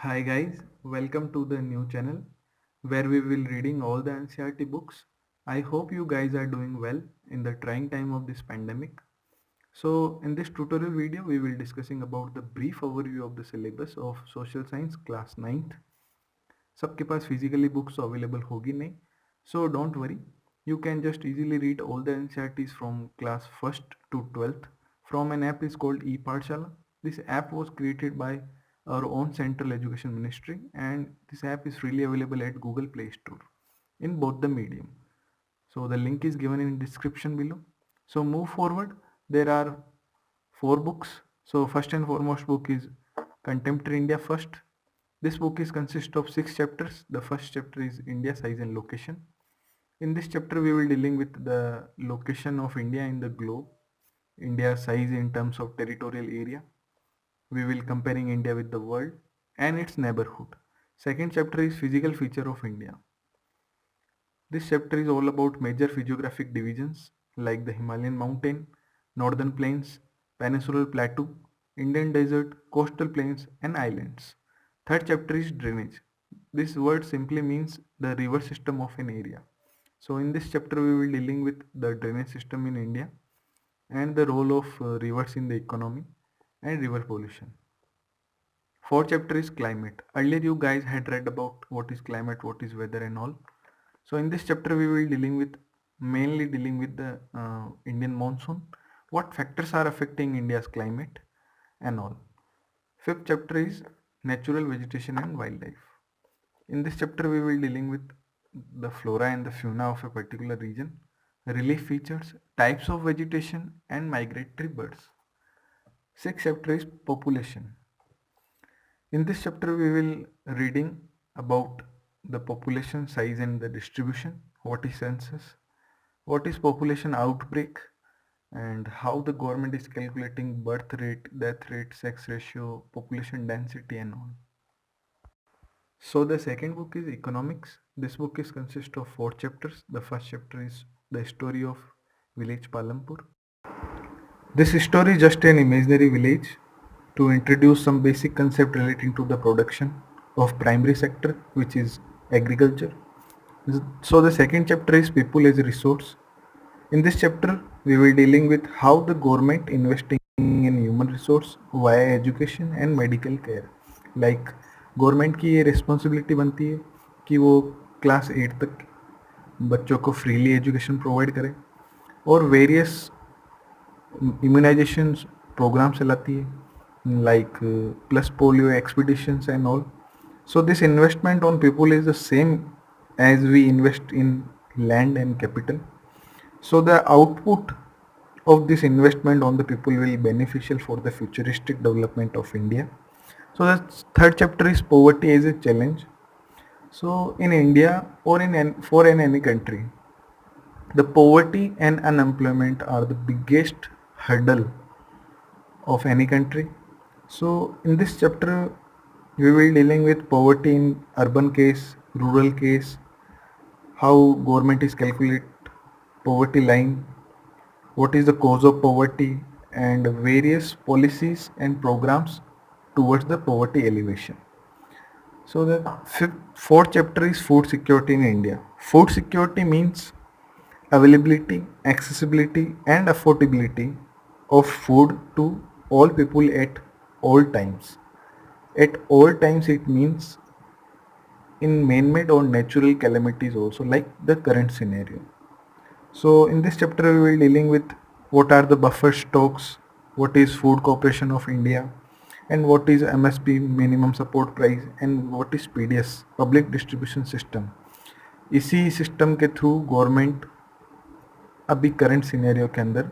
Hi guys, welcome to the new channel where we will reading all the NCERT books. I hope you guys are doing well in the trying time of this pandemic. So in this tutorial video we will discussing about the brief overview of the syllabus of social science class 9th. सबके पास physically books available होगी नहीं. So don't worry, you can just easily read all the NCERTs from class 1st to 12th from an app is called ePathshala. This app was created by our own Central Education Ministry and this app is freely available at Google Play Store in both the medium. So the link is given in description below. So move forward. There are four books. So first and foremost book is Contemporary India First. This book is consist of 6 chapters. The first chapter is India Size and Location. In this chapter we will dealing with the location of India in the globe, India's size in terms of territorial area. We will comparing India with the world and its neighborhood. Second chapter is physical feature of India. This chapter is all about major physiographic divisions like the Himalayan mountain, northern plains, peninsular plateau, Indian desert, coastal plains and islands. Third chapter is drainage. This word simply means the river system of an area. So in this chapter we will dealing with the drainage system in India and the role of rivers in the economy and river pollution. Fourth chapter is climate. Earlier you guys had read about what is climate, what is weather and all. So in this chapter we will mainly dealing with the Indian monsoon, what factors are affecting India's climate and all. Fifth chapter is natural vegetation and wildlife. In this chapter we will dealing with the flora and the fauna of a particular region, relief features, types of vegetation and migratory birds. Sixth chapter is population. In this chapter we will reading about the population size and the distribution, what is census, what is population outbreak, and how the government is calculating birth rate, death rate, sex ratio, population density and all. So the second book is economics. This book is consist of 4 chapters. The first chapter is the story of village Palampur. This story is just an imaginary village to introduce some basic concept relating to the production of primary sector, which is agriculture. So the second chapter is people as a resource. In this chapter we will dealing with how the government investing in human resource via education and medical care. Like government की ये responsibility बनती है कि वो class 8 तक बच्चों को freely education provide करें और वेरियस इम्यूनाइजेशन प्रोग्राम चलाती है like plus polio expeditions and all. So this investment on people is the same as we invest in land and capital. So the output of this investment on the people will be beneficial for the futuristic development of India. So the third chapter is poverty as a challenge. So in India or in any country, the poverty and unemployment are the biggest hurdle of any country. So in this chapter we will dealing with poverty in urban case, rural case, how government is calculate poverty line, what is the cause of poverty and various policies and programs towards the poverty elevation. So the fourth chapter is food security in India. Food security means availability, accessibility and affordability of food to all people at all times. At all times it means in man-made or natural calamities also, like the current scenario. So in this chapter we will dealing with what are the buffer stocks, what is Food Corporation of India and what is MSP minimum support price and what is PDS public distribution system. इसी system के through government अभी current scenario के अंदर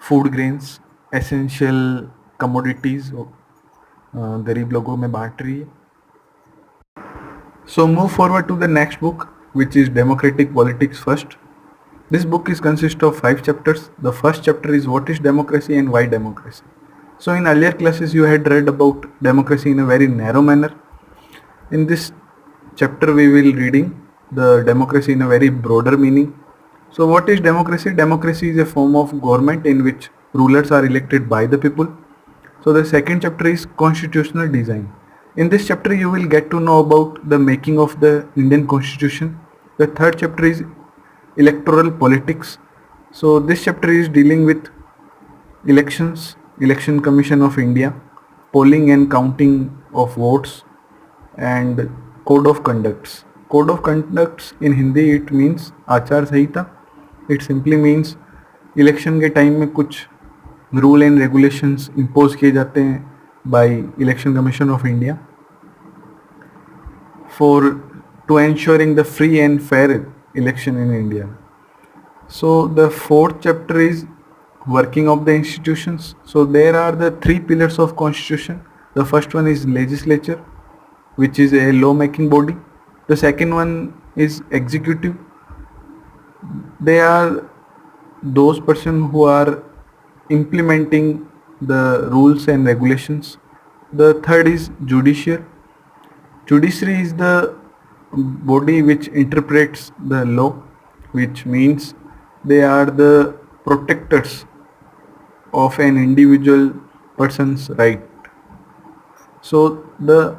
food grains essential commodities गरीब लोगों में बांट रही है. So move forward to the next book, which is Democratic Politics First. This book is consist of 5 chapters. The first chapter is what is democracy and why democracy. So in earlier classes you had read about democracy in a very narrow manner. In this chapter we will reading the democracy in a very broader meaning. So what is democracy? Democracy is a form of government in which rulers are elected by the people. So the second chapter is constitutional design. In this chapter you will get to know about the making of the Indian Constitution. The third chapter is electoral politics. So this chapter is dealing with elections, Election Commission of India, polling and counting of votes, and code of conducts. Code of conducts in Hindi it means आचार संहिता. It simply means election के time में कुछ rule and regulations impose किए जाते हैं by election commission of India for to ensuring the free and fair election in India. So the fourth chapter is working of the institutions. So there are the three pillars of constitution. The first one is legislature, which is a law making body. The second one is executive. They are those person who are implementing the rules and regulations. The third is judiciary. Judiciary is the body which interprets the law, which means they are the protectors of an individual person's right. So the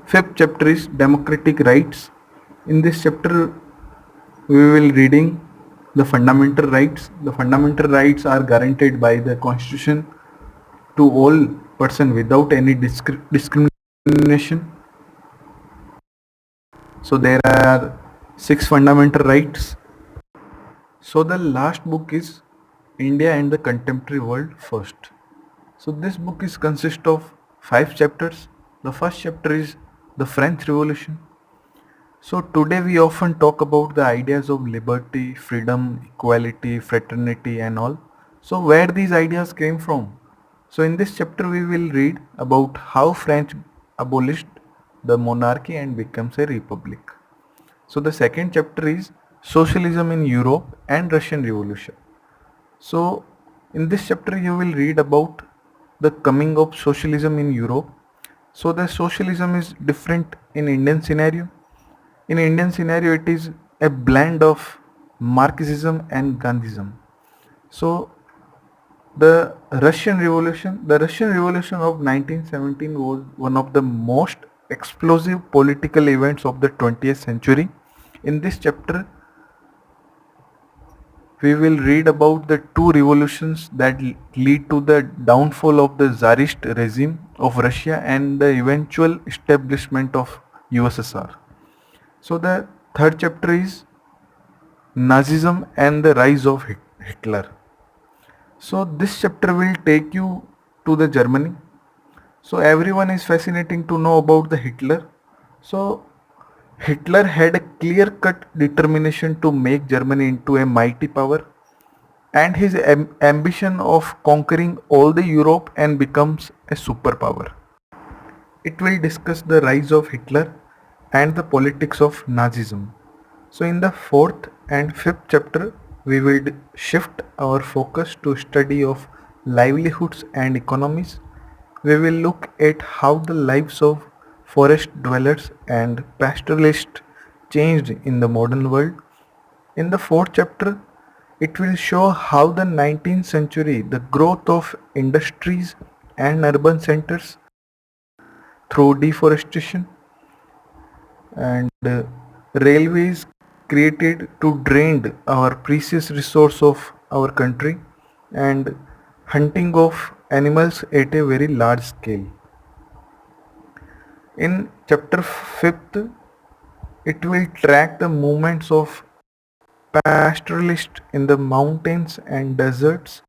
fifth chapter is democratic rights. In this chapter we will reading the fundamental rights. The fundamental rights are guaranteed by the constitution to all person without any discrimination. So there are 6 fundamental rights. So the last book is India and the Contemporary World First. So this book is consist of 5 chapters. The first chapter is the French Revolution. So today we often talk about the ideas of liberty, freedom, equality, fraternity and all. So where these ideas came from? So in this chapter we will read about how French abolished the monarchy and becomes a republic. So the second chapter is socialism in Europe and Russian Revolution. So in this chapter you will read about the coming of socialism in Europe. So the socialism is different in Indian scenario. In Indian scenario it is a blend of Marxism and Gandhism. So the Russian Revolution of 1917 was one of the most explosive political events of the 20th century. In this chapter we will read about the two revolutions that lead to the downfall of the Tsarist regime of Russia and the eventual establishment of USSR. So the third chapter is Nazism and the rise of Hitler. So this chapter will take you to the Germany. So everyone is fascinating to know about the Hitler. So Hitler had a clear-cut determination to make Germany into a mighty power, and his ambition of conquering all the Europe and becomes a superpower. It will discuss the rise of Hitler and the politics of Nazism. So in the fourth and fifth chapter we will shift our focus to study of livelihoods and economies. We will look at how the lives of forest dwellers and pastoralists changed in the modern world. In the fourth chapter, it will show how the 19th century, the growth of industries and urban centers through deforestation and railways created to drain our precious resource of our country and hunting of animals at a very large scale. In chapter 5th, it will track the movements of pastoralists in the mountains and deserts,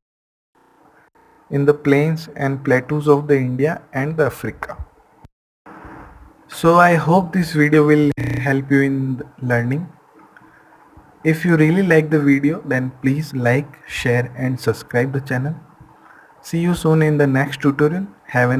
in the plains and plateaus of the India and the Africa. So I hope this video will help you in learning. If you really like the video, then please like, share and subscribe the channel. See you soon in the next tutorial. Have a